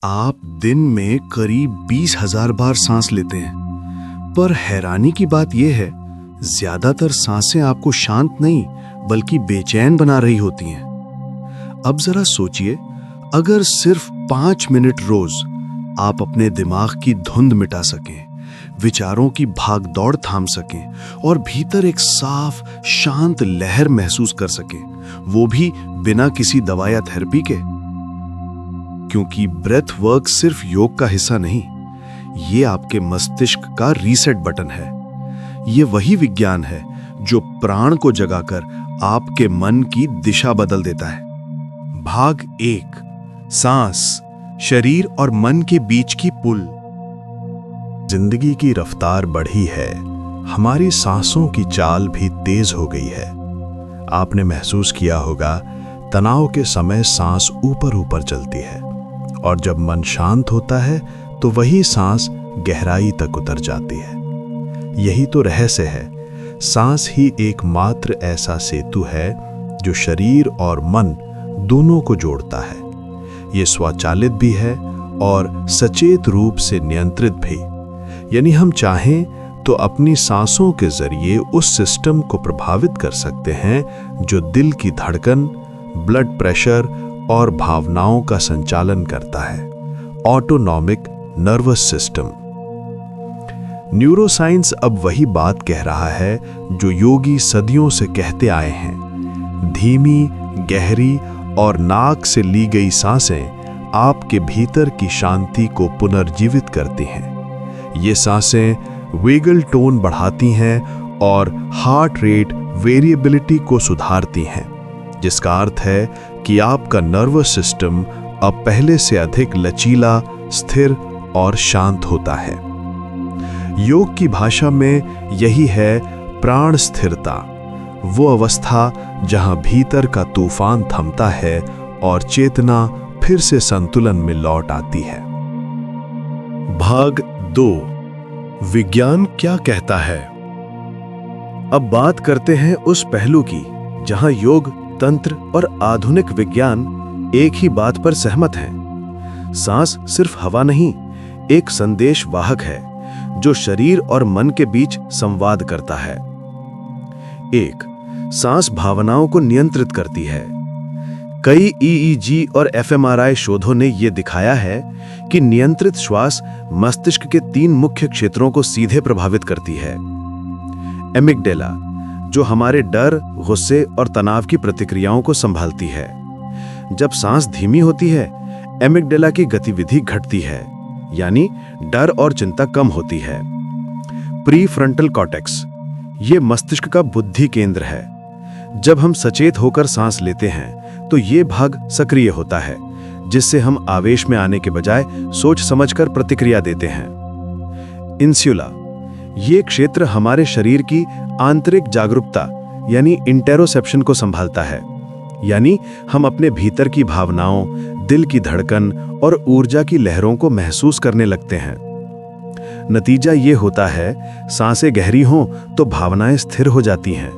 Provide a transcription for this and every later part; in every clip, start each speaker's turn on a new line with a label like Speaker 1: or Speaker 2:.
Speaker 1: आप दिन में करीब 20,000 बार सांस लेते हैं, पर हैरानी की बात यह है, ज्यादातर सांसें आपको शांत नहीं बल्कि बेचैन बना रही होती हैं। अब जरा सोचिए, अगर सिर्फ 5 मिनट रोज आप अपने दिमाग की धुंध मिटा सकें, विचारों की भागदौड़ थाम सकें और भीतर एक साफ शांत लहर महसूस कर सकें, वो भी बिना किसी दवा या थेरेपी के। क्योंकि ब्रेथ वर्क सिर्फ योग का हिस्सा नहीं, ये आपके मस्तिष्क का रीसेट बटन है। ये वही विज्ञान है जो प्राण को जगाकर आपके मन की दिशा बदल देता है।
Speaker 2: भाग 1, सांस, शरीर और मन के बीच की पुल।
Speaker 3: जिंदगी की रफ्तार बढ़ी है, हमारी सांसों की चाल भी तेज हो गई है। आपने महसूस किया होगा, तनाव के समय सांस ऊपर ऊपर चलती है और जब मन शांत होता है तो वही सांस गहराई तक उतर जाती है। यही तो रहस्य है। सांस ही एकमात्र ऐसा सेतु है जो शरीर और मन दोनों को जोड़ता है। ये स्वचालित भी है और सचेत रूप से नियंत्रित भी। यानी हम चाहें तो अपनी सांसों के जरिए उस सिस्टम को प्रभावित कर सकते हैं जो दिल की धड़कन, ब्लड प्रेशर और भावनाओं का संचालन करता है, ऑटोनॉमिक नर्वस सिस्टम। न्यूरोसाइंस अब वही बात कह रहा है जो योगी सदियों से कहते आए हैं। धीमी, गहरी और नाक से ली गई सांसें आपके भीतर की शांति को पुनर्जीवित करती हैं। ये सांसें वेगल टोन बढ़ाती हैं और हार्ट रेट वेरिएबिलिटी को सुधारती हैं, जिसका अर्थ है कि आपका नर्वस सिस्टम अब पहले से अधिक लचीला, स्थिर और शांत होता है। योग की भाषा में यही है प्राण स्थिरता, वो अवस्था जहां भीतर का तूफान थमता है और चेतना फिर से संतुलन में लौट आती है।
Speaker 1: भाग 2, विज्ञान क्या कहता है। अब बात करते हैं उस पहलू की जहां योग, तंत्र और आधुनिक विज्ञान एक ही बात पर सहमत हैं। सांस सिर्फ हवा नहीं, एक संदेश वाहक है जो शरीर और मन के बीच संवाद करता है। 1. सांस भावनाओं को नियंत्रित करती है। कई EEG और fMRI शोधों ने यह दिखाया है कि नियंत्रित श्वास मस्तिष्क के 3 मुख्य क्षेत्रों को सीधे प्रभावित करती है। एमिगडेला, जो हमारे डर, गुस्से और तनाव की प्रतिक्रियाओं को संभालती है। जब सांस धीमी होती है, एमिगडेला की गतिविधि घटती है, यानी डर और चिंता कम होती है। प्रीफ्रंटल कॉर्टेक्स, ये मस्तिष्क का बुद्धि केंद्र है। जब हम सचेत होकर सांस लेते हैं तो ये भाग सक्रिय होता है, जिससे हम आवेश में आने के बजाय सोच समझकर प्रतिक्रिया देते हैं। इंसुला, ये क्षेत्र हमारे शरीर की आंतरिक जागरूकता यानी इंटेरोसेप्शन को संभालता है, यानी हम अपने भीतर की भावनाओं, दिल की धड़कन और ऊर्जा की लहरों को महसूस करने लगते हैं। नतीजा ये होता है, सांसें गहरी हों तो भावनाएं स्थिर हो जाती हैं।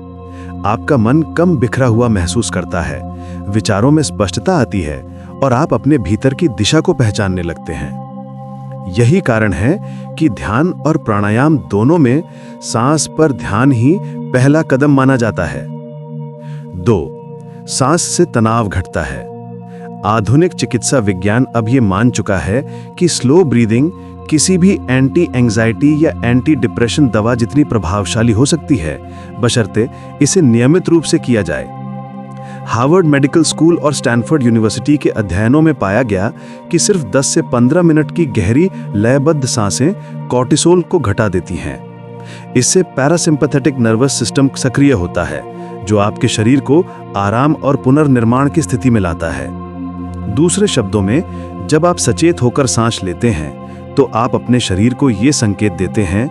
Speaker 1: आपका मन कम बिखरा हुआ महसूस करता है, विचारों में स्पष्टता आती है और आप अपने भीतर की दिशा को पहचानने लगते हैं। यही कारण है कि ध्यान और प्राणायाम दोनों में सांस पर ध्यान ही पहला कदम माना जाता है। 2. सांस से तनाव घटता है। आधुनिक चिकित्सा विज्ञान अब ये मान चुका है कि स्लो ब्रीदिंग किसी भी एंटी एंजाइटी या एंटी डिप्रेशन दवा जितनी प्रभावशाली हो सकती है, बशर्ते इसे नियमित रूप से किया जाए। हार्वर्ड मेडिकल स्कूल और स्टैनफोर्ड यूनिवर्सिटी के अध्ययनों में पाया गया कि सिर्फ 10 से 15 मिनट की गहरी लयबद्ध सांसें कॉर्टिसोल को घटा देती हैं। इससे पैरासिम्पैथेटिक नर्वस सिस्टम सक्रिय होता है, जो आपके शरीर को आराम और पुनर्निर्माण की स्थिति में लाता है। दूसरे शब्दों में, जब आप सचेत होकर सांस लेते हैं तो आप अपने शरीर को ये संकेत देते हैं,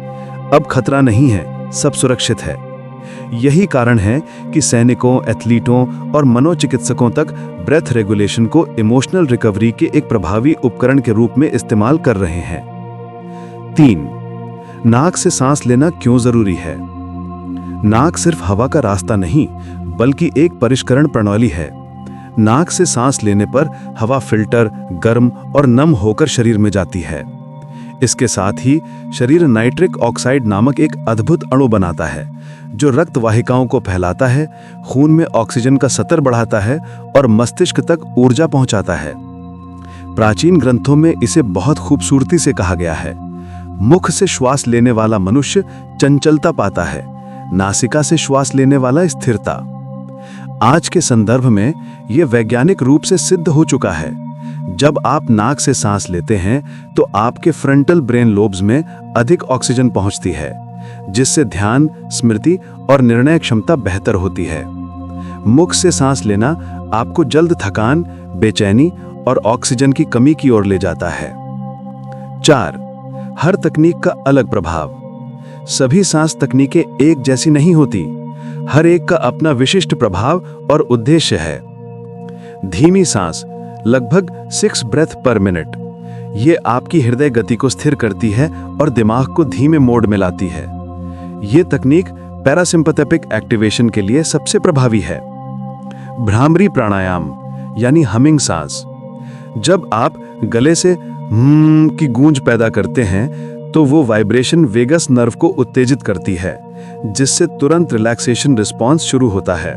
Speaker 1: अब खतरा नहीं है, सब सुरक्षित है। यही कारण है कि सैनिकों, एथलीटों और मनोचिकित्सकों तक ब्रेथ रेगुलेशन को इमोशनल रिकवरी के एक प्रभावी उपकरण के रूप में इस्तेमाल कर रहे हैं। 3. नाक से सांस लेना क्यों जरूरी है। नाक सिर्फ हवा का रास्ता नहीं, बल्कि एक परिष्करण प्रणाली है। नाक से सांस लेने पर हवा फिल्टर, गर्म और नम होकर शरीर में जाती है। इसके साथ ही शरीर नाइट्रिक ऑक्साइड नामक एक अद्भुत अणु बनाता है जो रक्त वाहिकाओं को फैलाता है, खून में ऑक्सीजन का स्तर बढ़ाता है और मस्तिष्क तक ऊर्जा पहुंचाता है। प्राचीन ग्रंथों में इसे बहुत खूबसूरती से कहा गया है। मुख से श्वास लेने वाला मनुष्य चंचलता पाता है, नासिका से श्वास लेने वाला स्थिरता। आज के संदर्भ में यह वैज्ञानिक रूप से सिद्ध हो चुका है। जब आप नाक से सांस लेते हैं तो आपके फ्रंटल ब्रेन लोब्स में अधिक ऑक्सीजन पहुंचती है, जिससे ध्यान, स्मृति और निर्णय क्षमता बेहतर होती है। मुख से सांस लेना आपको जल्द थकान, बेचैनी और ऑक्सीजन की कमी की ओर ले जाता है। 4. हर तकनीक का अलग प्रभाव। सभी सांस तकनीकें एक जैसी नहीं होती। हर एक का अपना विशिष्ट प्रभाव और उद्देश्य है। धीमी सांस, लगभग 6 ब्रेथ पर मिनट, ये आपकी हृदय गति को स्थिर करती है और दिमाग को धीमे मोड में लाती है। ये तकनीक पैरासिम्पैथेटिक एक्टिवेशन के लिए सबसे प्रभावी है। भ्रामरी प्राणायाम यानी हमिंग सांस। जब आप गले से की गूंज पैदा करते हैं तो वो वाइब्रेशन वेगस नर्व को उत्तेजित करती है, जिससे तुरंत रिलैक्सेशन रिस्पॉन्स शुरू होता है।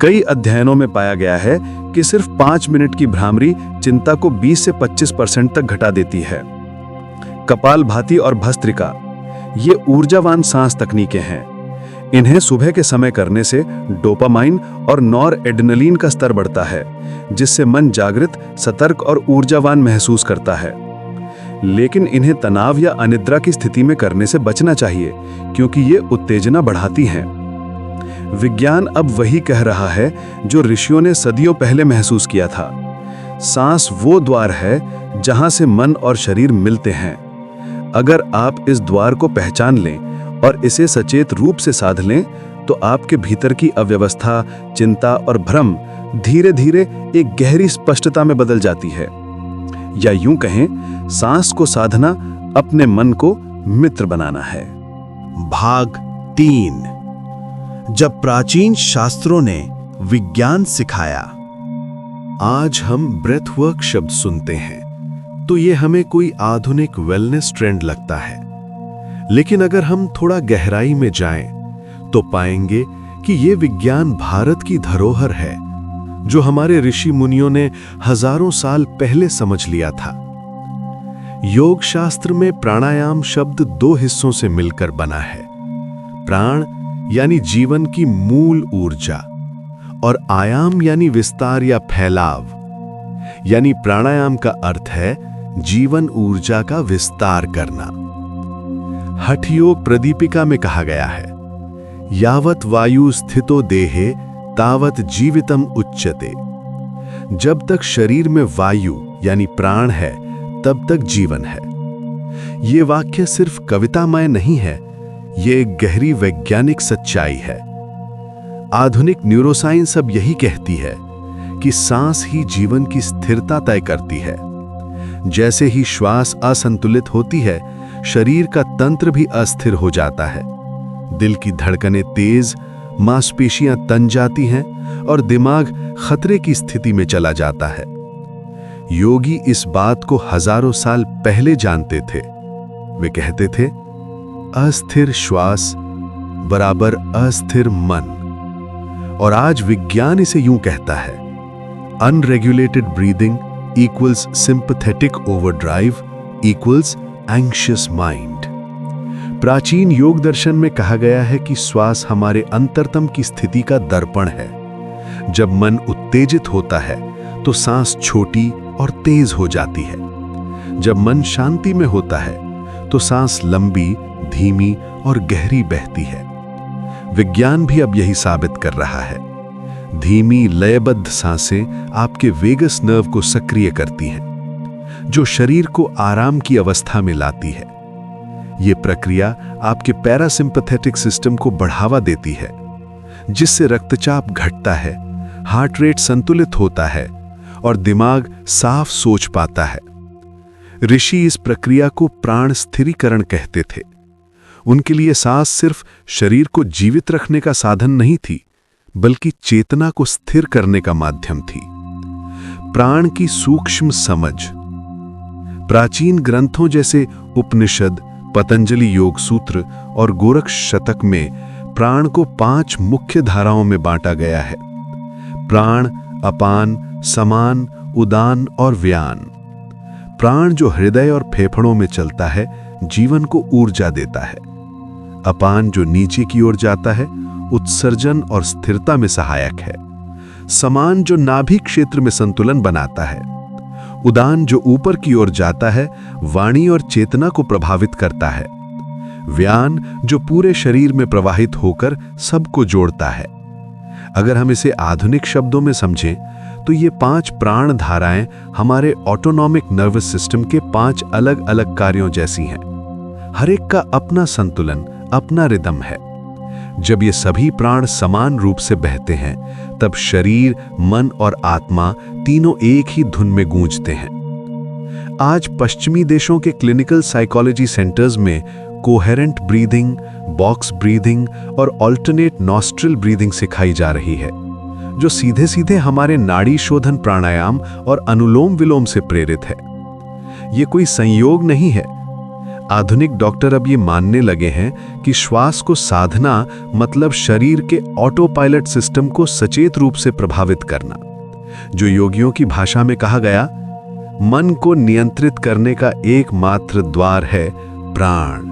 Speaker 1: कई अध्ययनों में पाया गया है कि सिर्फ 5 मिनट की भ्रामरी चिंता को 20 से 25% तक घटा देती है। कपालभाति और भस्त्रिका, ये ऊर्जावान सांस तकनीकें हैं। इन्हें सुबह के समय करने से डोपामाइन और नॉरएड्रेनालिन का स्तर बढ़ता है, जिससे मन जागृत, सतर्क और ऊर्जावान महसूस करता है। लेकिन इन्हें तनाव या अनिद्रा की स्थिति में करने से बचना चाहिए, क्योंकि ये उत्तेजना बढ़ाती हैं। विज्ञान अब वही कह रहा है जो ऋषियों ने सदियों पहले महसूस किया था। सांस वो द्वार है जहां से मन और शरीर मिलते हैं। अगर आप इस द्वार को पहचान लें और इसे सचेत रूप से साध लें तो आपके भीतर की अव्यवस्था, चिंता और भ्रम धीरे धीरे एक गहरी स्पष्टता में बदल जाती है। या यूं कहें, सांस को साधना अपने मन को मित्र बनाना है।
Speaker 3: भाग 3। जब प्राचीन शास्त्रों ने विज्ञान सिखाया।
Speaker 1: आज हम ब्रेथवर्क शब्द सुनते हैं तो ये हमें कोई आधुनिक वेलनेस ट्रेंड लगता है, लेकिन अगर हम थोड़ा गहराई में जाएं तो पाएंगे कि ये विज्ञान भारत की धरोहर है, जो हमारे ऋषि मुनियों ने हजारों साल पहले समझ लिया था। योग शास्त्र में प्राणायाम शब्द 2 हिस्सों से मिलकर बना है। प्राण यानी जीवन की मूल ऊर्जा और आयाम यानी विस्तार या फैलाव। यानी प्राणायाम का अर्थ है जीवन ऊर्जा का विस्तार करना। हठ योग प्रदीपिका में कहा गया है, यावत वायु स्थितो देहे तावत जीवितम उच्यते। जब तक शरीर में वायु यानी प्राण है तब तक जीवन है। ये वाक्य सिर्फ कवितामय नहीं है, ये एक गहरी वैज्ञानिक सच्चाई है। आधुनिक न्यूरोसाइंस अब यही कहती है कि सांस ही जीवन की स्थिरता तय करती है। जैसे ही श्वास असंतुलित होती है, शरीर का तंत्र भी अस्थिर हो जाता है। दिल की धड़कनें तेज, मांसपेशियां तन जाती हैं और दिमाग खतरे की स्थिति में चला जाता है। योगी इस बात को हजारों साल पहले जानते थे। वे कहते थे, अस्थिर श्वास बराबर अस्थिर मन। और आज विज्ञान इसे यूं कहता है, unregulated breathing equals sympathetic overdrive equals anxious mind. प्राचीन योग दर्शन में कहा गया है कि श्वास हमारे अंतरतम की स्थिति का दर्पण है। जब मन उत्तेजित होता है तो सांस छोटी और तेज हो जाती है। जब मन शांति में होता है तो सांस लंबी, धीमी और गहरी बहती है। विज्ञान भी अब यही साबित कर रहा है। धीमी लयबद्ध सांसें आपके वेगस नर्व को सक्रिय करती हैं, जो शरीर को आराम की अवस्था में लाती है। ये प्रक्रिया आपके पैरासिम्पैथेटिक सिस्टम को बढ़ावा देती है, जिससे रक्तचाप घटता है, हार्ट रेट संतुलित होता है और दिमाग साफ सोच पाता है। ऋषि इस प्रक्रिया को प्राण स्थिरीकरण कहते थे। उनके लिए सांस सिर्फ शरीर को जीवित रखने का साधन नहीं थी,
Speaker 2: बल्कि चेतना को स्थिर करने का माध्यम थी। प्राण की सूक्ष्म समझ। प्राचीन ग्रंथों जैसे उपनिषद, पतंजलि योग सूत्र और गोरख शतक में प्राण को 5 मुख्य धाराओं में बांटा गया है। प्राण, अपान, समान, उदान और व्यान। प्राण जो हृदय और फेफड़ों में चलता है, जीवन को ऊर्जा देता है। अपान जो नीचे की ओर जाता है, उत्सर्जन और स्थिरता में सहायक है। समान जो नाभि क्षेत्र में संतुलन बनाता है। उदान जो ऊपर की ओर जाता है, वाणी और चेतना को प्रभावित करता है। व्यान जो पूरे शरीर में प्रवाहित होकर सबको जोड़ता है। अगर हम इसे आधुनिक शब्दों में समझें तो ये 5 प्राण धाराएं हमारे ऑटोनॉमिक नर्वस सिस्टम के 5 अलग अलग कार्यों जैसी हैं। हर एक का अपना संतुलन, अपना रिदम है। जब ये सभी प्राण समान रूप से बहते हैं, तब शरीर, मन और आत्मा तीनों एक ही धुन में गूंजते हैं। आज पश्चिमी देशों के क्लिनिकल साइकोलॉजी सेंटर्स में कोहेरेंट ब्रीदिंग, बॉक्स ब्रीदिंग और ऑल्टरनेट नॉस्ट्रिल ब्रीदिंग सिखाई जा रही है, जो सीधे सीधे हमारे नाड़ी शोधन प्राणायाम और अनुलोम विलोम से प्रेरित है। ये कोई संयोग नहीं है। आधुनिक डॉक्टर अब ये मानने लगे हैं कि श्वास को साधना मतलब शरीर के ऑटो पायलट सिस्टम को सचेत रूप से प्रभावित करना। जो योगियों की भाषा में कहा गया, मन को नियंत्रित करने का एकमात्र द्वार है प्राण।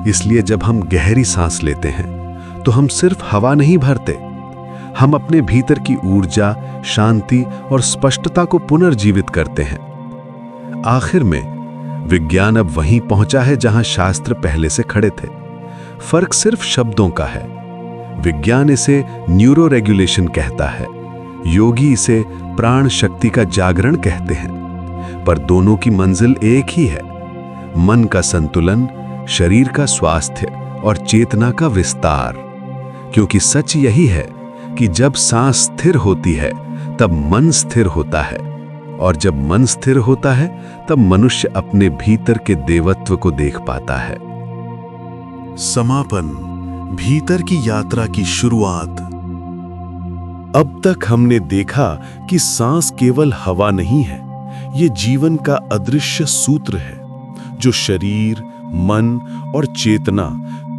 Speaker 2: इसलिए जब हम गहरी सांस लेते हैं तो हम सिर्फ हवा नहीं भरते, हम अपने भीतर की ऊर्जा, शांति और स्पष्टता को पुनर्जीवित करते हैं। आखिर में विज्ञान अब वहीं पहुंचा है जहां शास्त्र पहले से खड़े थे। फर्क सिर्फ शब्दों का है। विज्ञान इसे न्यूरो रेगुलेशन कहता है, योगी इसे प्राण शक्ति का जागरण कहते हैं, पर दोनों की मंजिल एक ही है, मन का संतुलन, शरीर का स्वास्थ्य और चेतना का विस्तार। क्योंकि सच यही है कि जब सांस स्थिर होती है तब मन स्थिर होता है, और जब मन स्थिर होता है तब मनुष्य अपने भीतर के देवत्व को देख पाता है।
Speaker 1: समापन, भीतर की यात्रा की शुरुआत। अब तक हमने देखा कि सांस केवल हवा नहीं है, ये जीवन का अदृश्य सूत्र है जो शरीर, मन और चेतना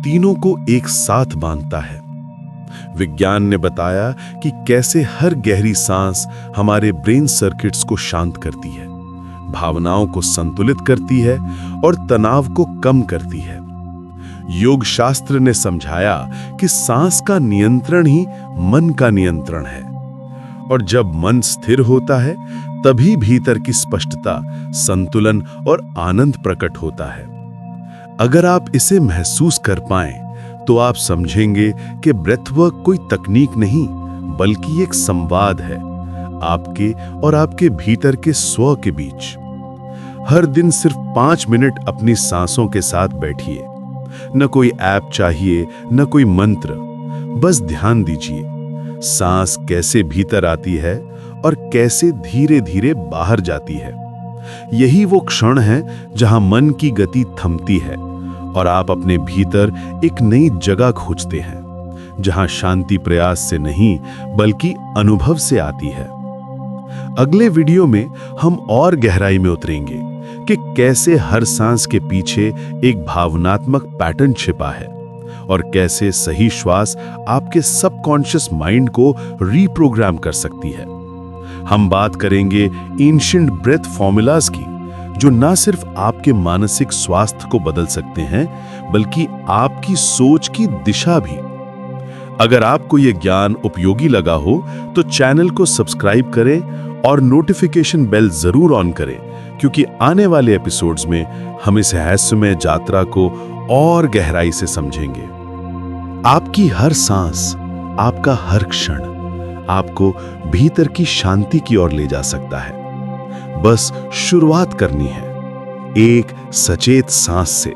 Speaker 1: तीनों को एक साथ बांधता है। विज्ञान ने बताया कि कैसे हर गहरी सांस हमारे ब्रेन सर्किट्स को शांत करती है, भावनाओं को संतुलित करती है और तनाव को कम करती है। योग शास्त्र ने समझाया कि सांस का नियंत्रण ही मन का नियंत्रण है, और जब मन स्थिर होता है तभी भीतर की स्पष्टता, संतुलन और आनंद प्रकट होता है। अगर आप इसे महसूस कर पाएं तो आप समझेंगे कि ब्रेथवर्क कोई तकनीक नहीं, बल्कि एक संवाद है आपके और आपके भीतर के स्व के बीच। हर दिन सिर्फ 5 मिनट अपनी सांसों के साथ बैठिए। न कोई ऐप चाहिए, न कोई मंत्र, बस ध्यान दीजिए सांस कैसे भीतर आती है और कैसे धीरे धीरे बाहर जाती है। यही वो क्षण है जहां मन की गति थमती है और आप अपने भीतर एक नई जगह खोजते हैं, जहां शांति प्रयास से नहीं बल्कि अनुभव से आती है। अगले वीडियो में हम और गहराई में उतरेंगे कि कैसे हर सांस के पीछे एक भावनात्मक पैटर्न छिपा है और कैसे सही श्वास आपके सबकॉन्शियस माइंड को रीप्रोग्राम कर सकती है। हम बात करेंगे एंशिएंट ब्रेथ फॉर्मूलाज की, जो न सिर्फ आपके मानसिक स्वास्थ्य को बदल सकते हैं, बल्कि आपकी सोच की दिशा भी। अगर आपको यह ज्ञान उपयोगी लगा हो तो चैनल को सब्सक्राइब करें और नोटिफिकेशन बेल जरूर ऑन करें, क्योंकि आने वाले एपिसोड्स में हम इस रहस्यमय यात्रा को और गहराई से समझेंगे। आपकी हर सांस, आपका हर क्षण आपको भीतर की शांति की ओर ले जा सकता है। बस शुरुआत करनी है, एक सचेत सांस से।